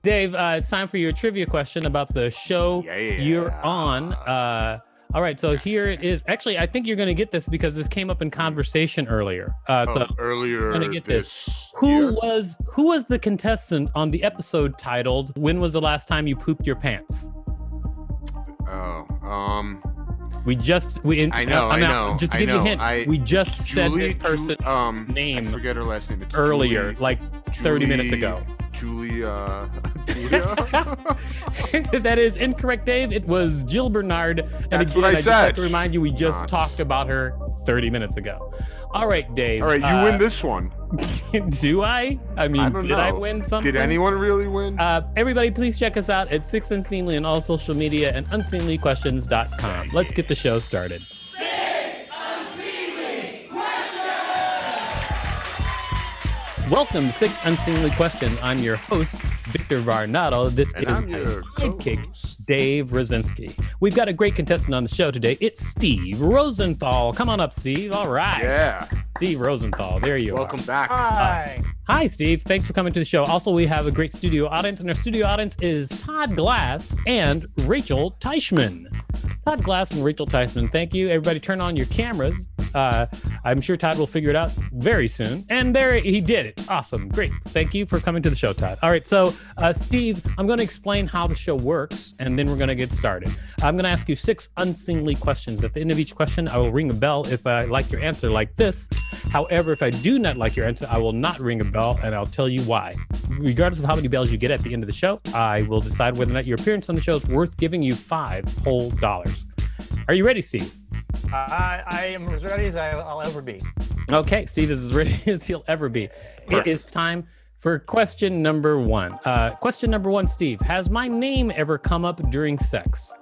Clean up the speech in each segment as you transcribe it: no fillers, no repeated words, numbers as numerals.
Dave, it's time for your trivia question about the show you're on. All right, so here it is. Actually, I think you're going to get this because this came up in conversation earlier. Earlier, I'm going to get this. Who was the contestant on the episode titled "When Was the Last Time You Pooped Your Pants"? I know. Just to give you a hint, we just said this person's name. I forget her last name. It's earlier, like 30 minutes ago. Julia. That is incorrect, Dave. It was Jill Bernard. And That's again, what I just said. have to remind you, we just talked about her 30 minutes ago. All right, Dave. All right, you win this one. Do I? I mean, did I win something? Did anyone really win? Everybody, please check us out at Six Unseemly on all social media and unseemlyquestions.com. Let's get the show started. Welcome to Six Unseemly Questions. I'm your host, Victor Varnado. This is my sidekick, Dave Rosinsky. We've got a great contestant on the show today. It's Steve Rosenthal. Come on up, Steve. All right. Yeah. Steve Rosenthal. There you are. Welcome back. Hi. Hi, Steve. Thanks for coming to the show. Also, we have a great studio audience, and our studio audience is Todd Glass and Rachel Teichman. Todd Glass and Rachel Teichman, thank you. Everybody turn on your cameras. I'm sure Todd will figure it out very soon. And there he did it. Awesome. Great. Thank you for coming to the show, Todd. All right. So, Steve, I'm going to explain how the show works, and then we're going to get started. I'm going to ask you 6 unseemly questions. At the end of each question, I will ring a bell if I like your answer like this. However, if I do not like your answer, I will not ring a bell, and I'll tell you why. Regardless of how many bells you get at the end of the show, I will decide whether or not your appearance on the show is worth giving you $5 whole. Are you ready, Steve? I am as ready as I'll ever be. Okay, Steve is as ready as he'll ever be. It is time for question number 1. Question number 1, Steve. Has my name ever come up during sex?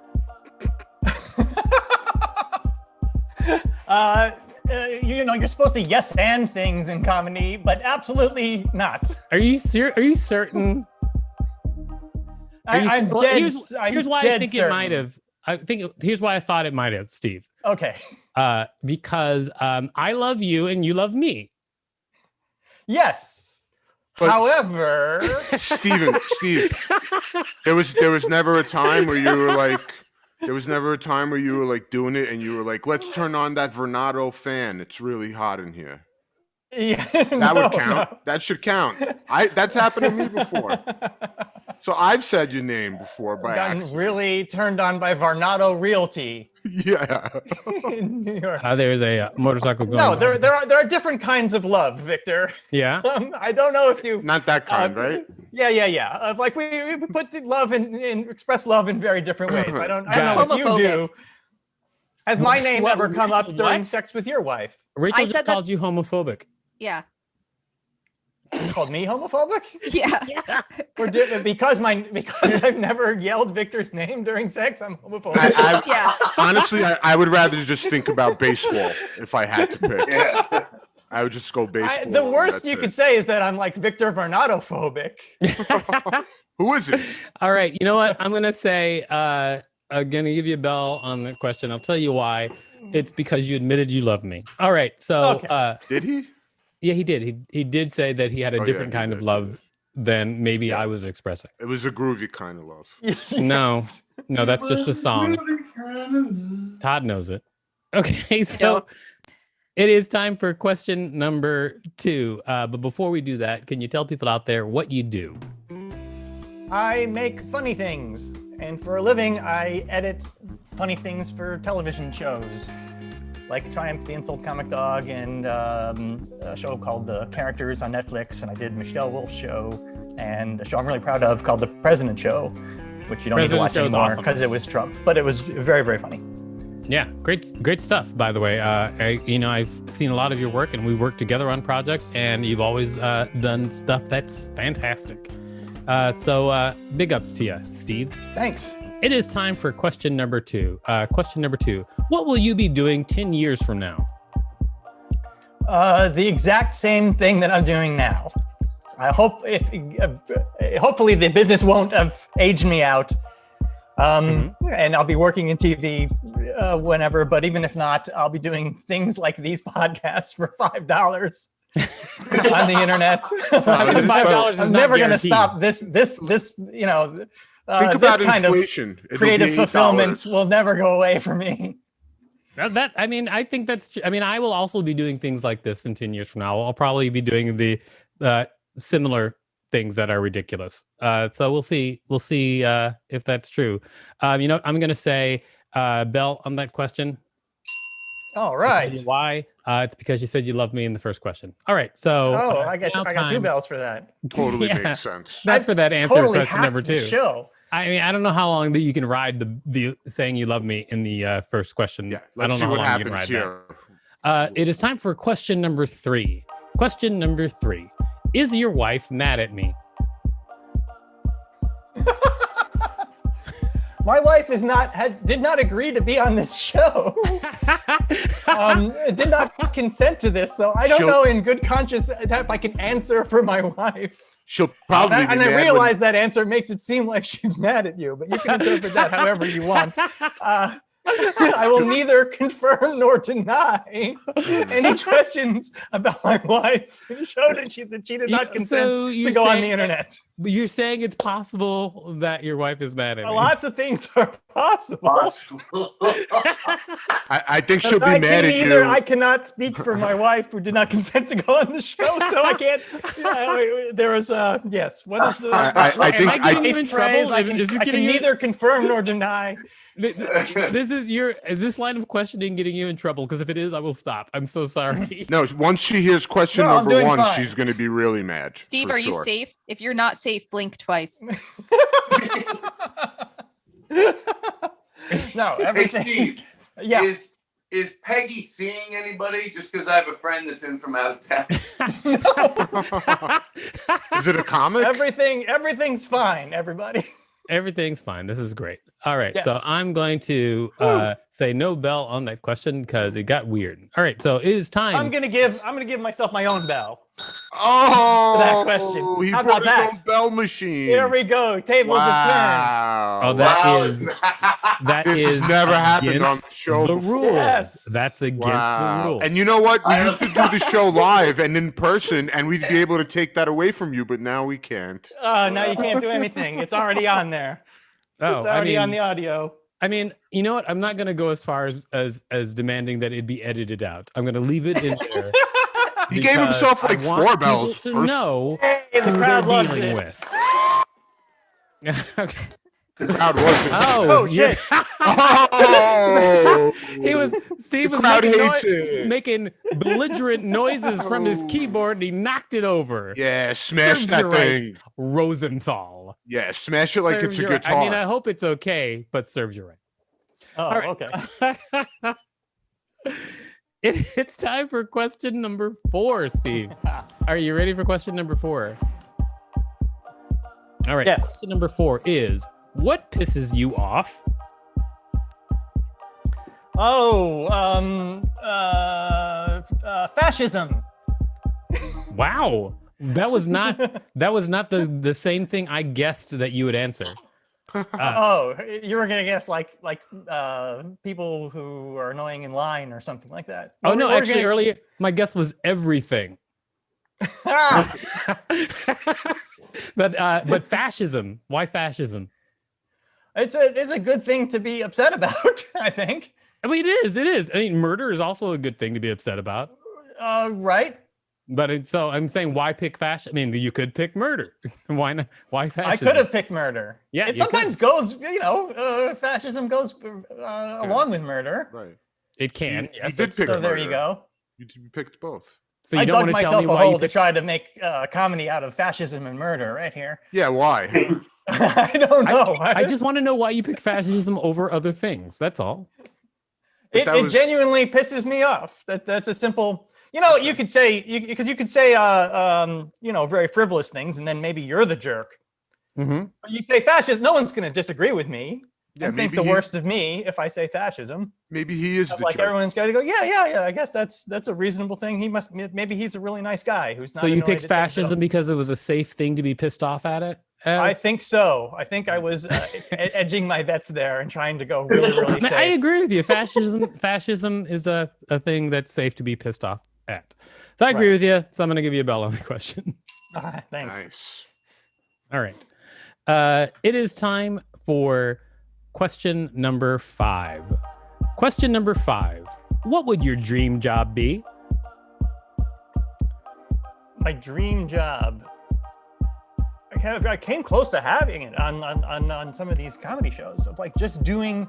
You're supposed to yes and things in comedy, but absolutely not. Are you certain? I'm dead. Here's why I think certain. It might have. Here's why I thought it might have, Steve. Okay. Because I love you and you love me. Yes. But however, Steve, there was never a time where you were like. There was never a time where you were like doing it and you were like, let's turn on that Varnado fan. It's really hot in here. Yeah, that would count. No. That should count. That's happened to me before. So I've said your name before by accident. Really turned on by Varnado Realty. Yeah. In New York. There's a motorcycle going. No, there are different kinds of love, Victor. Yeah. I don't know if you. Not that kind, right? Yeah. Like we put love in express love in very different ways. I don't know what you do. Has my name ever come up during sex with your wife? Rachel just called you homophobic. Yeah. You called me homophobic? Yeah. Because I've never yelled Victor's name during sex, I'm homophobic. Honestly, I would rather just think about baseball if I had to pick. Yeah. I would just go baseball. The worst you could say is that I'm like Victor Varnado-phobic. Who is it? All right. You know what? I'm going to say, I'm going to give you a bell on the question. I'll tell you why. It's because you admitted you love me. All right. So, okay. Did he? Yeah, he did. He did say that he had a different kind of love than maybe I was expressing. It was a groovy kind of love. Yes. No, that's just a song. Todd knows it. Okay, so it is time for question number 2. But before we do that, can you tell people out there what you do? I make funny things, and for a living, I edit funny things for television shows. Like Triumph the Insult Comic Dog and a show called The Characters on Netflix. And I did Michelle Wolf's show and a show I'm really proud of called The President Show, which you don't need to watch anymore because it was Trump. But it was very, very funny. Yeah, great stuff, by the way. I've seen a lot of your work and we've worked together on projects and you've always done stuff that's fantastic. So big ups to you, Steve. Thanks. It is time for question number 2. Question number 2. What will you be doing 10 years from now? The exact same thing that I'm doing now. I hope hopefully the business won't have aged me out. And I'll be working in TV whenever, but even if not, I'll be doing things like these podcasts for $5. on the internet. $5 is I'm not never going to guaranteed. stop this, you know, Think this about kind inflation. of creative fulfillment will never go away from me. I mean, I think that's. I mean, I will also be doing things like this in 10 years from now. I'll probably be doing the similar things that are ridiculous. So we'll see. We'll see if that's true. You know, I'm going to say, Bell, on that question. All I'll right. tell you why? It's because you said you loved me in the first question. All right. So I got 2 bells for that. Totally Yeah. makes sense. Not for that answer. Totally Question number hacked the 2. show. I mean, I don't know how long that you can ride the saying you love me in the first question. Yeah, I let's don't know see how what long you can happens ride here. that. It is time for question number 3. Question number 3. Is your wife mad at me? My wife did not agree to be on this show. Did not consent to this, so I don't know in good conscience if I can answer for my wife. She'll probably be And mad I realize that answer makes it seem like she's mad at you, but you can interpret that however you want. I will neither confirm nor deny any questions about my wife. It showed that she did not consent to go on the internet. You're saying it's possible that your wife is mad at me. Lots of things are possible. I think she'll be mad at you. I cannot speak for my wife who did not consent to go on the show, so I can't. There was yes. What is the? I think am I getting you in trouble? I can neither confirm nor deny. Is this line of questioning getting you in trouble? Because if it is, I will stop. I'm so sorry. No, once she hears question I'm number doing 1, fine. she's going to be really mad. Steve, for are you sure. safe? If you're not safe, blink twice. No, Hey, everything. Steve, Yeah. is Peggy seeing anybody? Just because I have a friend that's in from out of town. Is it a comic? Everything's fine, everybody. Everything's fine. This is great. All right. Yes. So I'm going to say no bell on that question because it got weird. All right. So it is time. I'm gonna give myself my own bell. Oh, that question. He How brought about his that? own bell machine. Here we go. Tables Wow. Oh, that Wow. is that This is has never happened on the against show the before. rules. Yes. That's against Wow. the rules. And you know what? We used to do the show live and in person, and we'd be able to take that away from you, but now we can't. now you can't do anything. It's already on there. It's already on the audio. I mean, you know what? I'm not going to go as far as demanding that it be edited out. I'm going to leave it in there. He gave because himself I like want 4 bells. people to know Hey, the who crowd they're loves dealing it. with. Okay. The crowd wasn't. Oh, yeah. shit. Oh, Steve The was crowd making, hates it. making belligerent noises from his keyboard, and he knocked it over. Yeah, smash Serves that you right, thing. Rosenthal. Yeah, smash it like Serves it's a you right. guitar. I mean, I hope it's okay, but serves you right. Oh, All right. okay. It's time for question number 4, Steve. Are you ready for question number 4? All right. Yes. Question number 4 is, what pisses you off? Oh, fascism. Wow. That was not the same thing I guessed that you would answer. You were gonna guess like people who are annoying in line or something like that. Oh no, We're actually gonna- earlier my guess was everything. Ah! But fascism. Why fascism? It's a good thing to be upset about, I think. I mean, it is. I mean, murder is also a good thing to be upset about. Right? But so I'm saying, why pick fascism? I mean, you could pick murder. Why not? Why I fascism? could have picked murder. Yeah, it you could. sometimes goes, fascism goes along with murder. Right. It can. You Yes. did pick So there you murder. go. You picked both. So I you don't dug want to tell myself me a why you hole to picked. try to make comedy out of fascism and murder right here. Yeah, why? I don't know. I just want to know why you pick fascism over other things. That's all. It that was- genuinely pisses me off. That's a simple. You could say because you could say very frivolous things, and then maybe you're the jerk. Mm-hmm. But you say fascist, no one's going to disagree with me. Yeah, and think maybe the he- worst of me if I say fascism. Maybe he is the Like jerk. everyone's got to go, yeah. I guess that's a reasonable thing. Maybe he's a really nice guy who's not. So you annoyed picked at fascism things. because it was a safe thing to be pissed off at it? I think so. I think I was edging my bets there and trying to go really, really safe. I agree with you. Fascism is a thing that's safe to be pissed off at. So I agree Right. with you. So I'm going to give you a bell on the question. All right, thanks. Nice. All right. It is time for question number 5. Question number 5. What would your dream job be? My dream job. I came close to having it on some of these comedy shows of like just doing.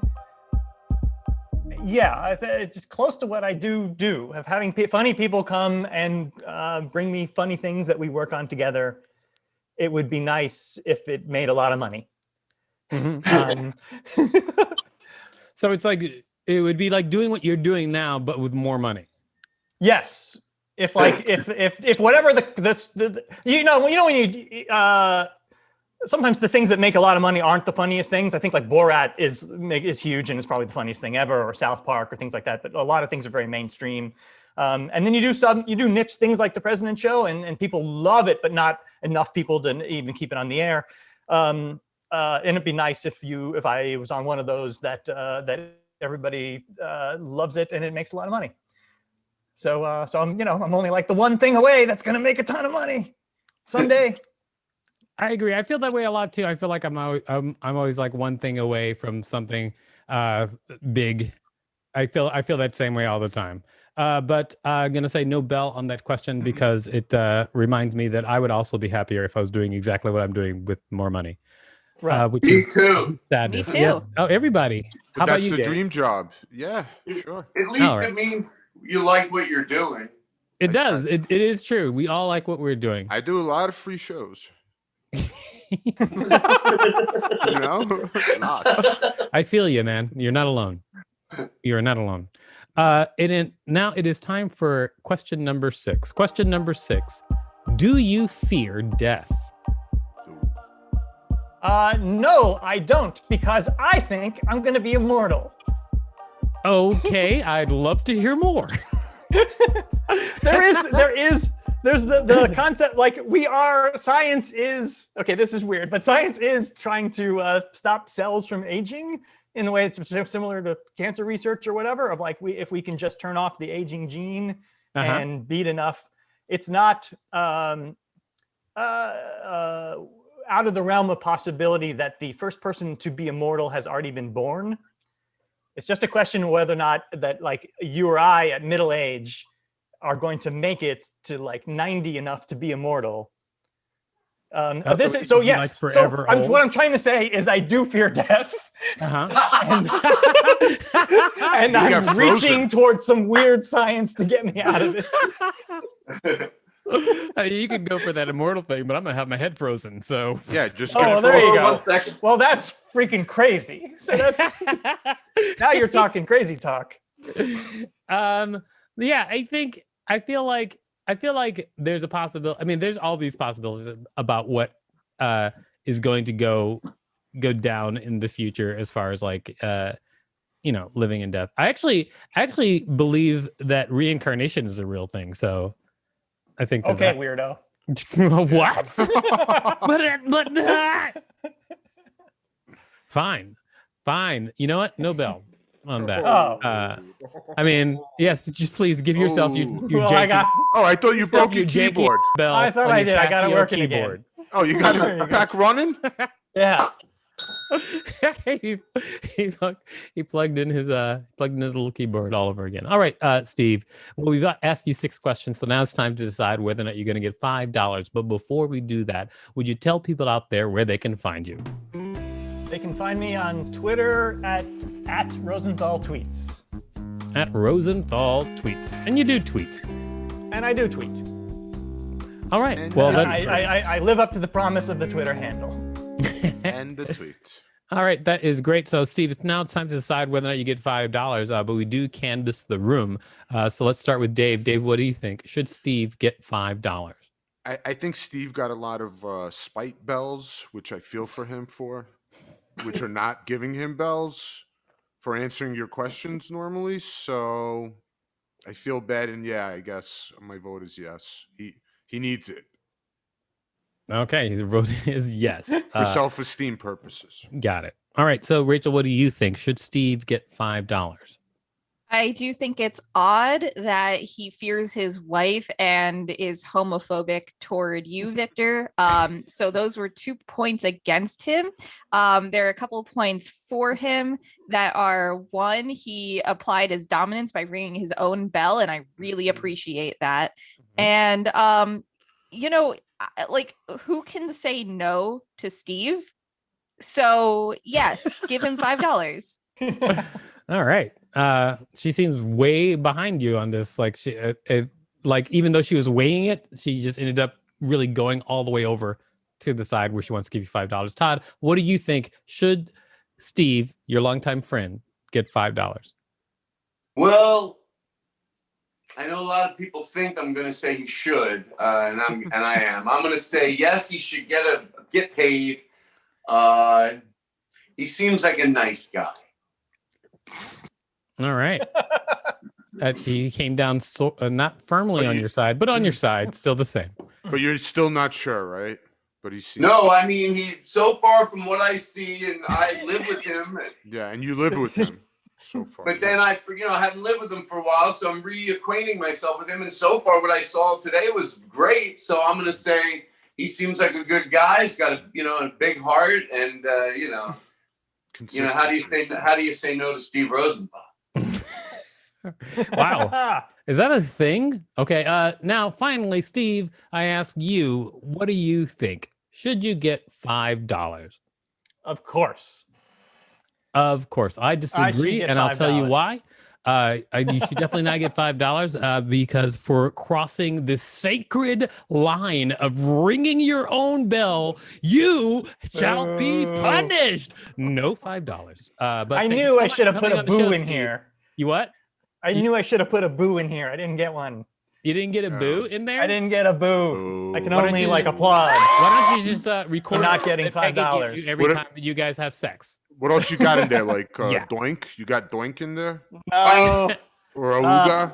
Yeah, it's just close to what I do of having funny people come and bring me funny things that we work on together. It would be nice if it made a lot of money. So it's like it would be like doing what you're doing now, but with more money. Yes, if whatever the when you sometimes the things that make a lot of money aren't the funniest things. I think like Borat is huge and it's probably the funniest thing ever, or South Park or things like that. But a lot of things are very mainstream. And then you do niche things like The President Show, and people love it, but not enough people to even keep it on the air. And it'd be nice if I was on one of those that everybody loves it and it makes a lot of money. So I'm only like the one thing away that's going to make a ton of money someday. I agree. I feel that way a lot too. I feel like I'm always like one thing away from something big. I feel that same way all the time. But I'm gonna say no bell on that question because it reminds me that I would also be happier if I was doing exactly what I'm doing with more money. Right. Which Me is too. sadness. Me too. Yes. Oh, everybody. How about That's you, the Dave? dream job. Yeah, sure. At least All right. it means you like what you're doing. It does. It is true. We all like what we're doing. I do a lot of free shows. You know, lots. I feel you, man. You're not alone. You're not alone. Now it is time for question number 6. Question number 6. Do you fear death? No, I don't, because I think I'm going to be immortal. Okay, I'd love to hear more. There's the concept, like science is, okay, this is weird, but science is trying to stop cells from aging in the way it's similar to cancer research or whatever, of like if we can just turn off the aging gene and beat enough, it's not out of the realm of possibility that the first person to be immortal has already been born. It's just a question of whether or not that like you or I at middle age are going to make it to like 90 enough to be immortal. What I'm trying to say is I do fear death. And I'm reaching towards some weird science to get me out of it. You could go for that immortal thing, but I'm gonna have my head frozen. So Yeah, just Oh, there you go. 1 second. Well, that's freaking crazy. So that's now you're talking crazy talk. Yeah, I feel like there's a possibility. I mean, there's all these possibilities about what is going to go down in the future as far as like living and death. I actually believe that reincarnation is a real thing. So I think Okay, weirdo. What? but fine. You know what? No bell on that. Oh. I mean, yes. Just please give yourself your Well, janky, I thought you broke your janky keyboard. bell. I thought on I your did. I got it Casio working keyboard. Oh, you got There you it go. back running? Yeah. he plugged in his little keyboard all over again. All right, Steve. Well, we've asked you 6 questions, so now it's time to decide whether or not you're going to get $5. But before we do that, would you tell people out there where they can find you? They can find me on Twitter at Rosenthal Tweets. At Rosenthal Tweets, and you do tweet. And I do tweet. All right. And Well, And that's I live up to the promise of the Twitter handle. And the tweet. all right. That is great. So, Steve, it's time to decide whether or not you get $5. But we do canvass the room. So let's start with Dave. Dave, what do you think? Should Steve get $5? I think Steve got a lot of spite bells, which I feel for him for, which are not giving him bells for answering your questions normally. So I feel bad. And yeah, I guess my vote is yes. He needs it Okay. The vote is yes. for self-esteem purposes. Got it. All right. So, Rachel, what do you think? Should Steve get $5? I do think it's odd that he fears his wife and is homophobic toward you, Victor. So those were 2 points against him. There are a couple of points for him that are: one, he applied his dominance by ringing his own bell, and I really appreciate that. And like, who can say no to Steve? So yes, give him $5. All right. She seems way behind you on this. Like like even though she was weighing it, she just ended up really going all the way over to the side where she wants to give you $5. Todd, what do you think? Should Steve, your longtime friend, get $5? Well, I know a lot of people think I'm going to say he should, and I am. I'm going to say yes, he should get paid. He seems like a nice guy. All right. He came down not firmly on your side, but on your side, still the same. But you're still not sure, right? But he's no. I mean, he so far from what I see, and I live with him. Yeah, and you live with him so far. But then I haven't lived with him for a while, so I'm reacquainting myself with him. And so far, what I saw today was great. So I'm going to say he seems like a good guy. He's got a big heart, and how do you say no to Steve Rosenthal? Wow. Is that a thing? Okay. Now, finally, Steve, I ask you, what do you think? Should you get $5? Of course. Of course. I disagree, and I'll tell you why. You should definitely not get $5 because for crossing the sacred line of ringing your own bell, you shall be punished. No $5. But I knew I should have put a boo in here. You what? I knew I should have put a boo in here. I didn't get one. You didn't get a boo in there? I didn't get a boo. I can only applaud. Why don't you just record not getting $5 every time that you guys have sex? What else you got in there? Like doink? You got doink in there? No. Or awooga?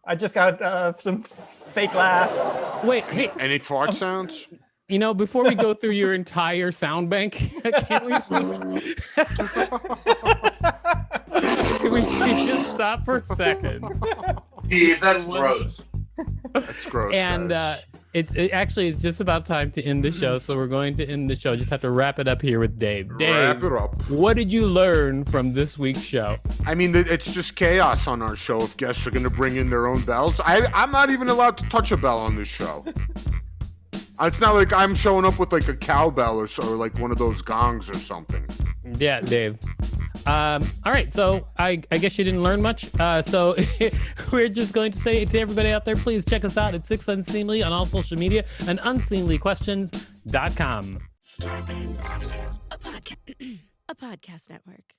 I just got some fake laughs. Wait, hey. Any fart sounds? Before we go through your entire sound bank, can we just stop for a second? Steve, that's gross. That's gross. And it's just about time to end the show, so we're going to end the show. Just have to wrap it up here with Dave. Dave, wrap it up. What did you learn from this week's show? I mean, it's just chaos on our show if guests are going to bring in their own bells. I'm not even allowed to touch a bell on this show. It's not like I'm showing up with like a cowbell or like one of those gongs or something. Yeah, Dave. All right, so I guess you didn't learn much. So we're just going to say to everybody out there, please check us out at Six Unseemly on all social media and unseemlyquestions.com. Starburns Audio, a podcast network.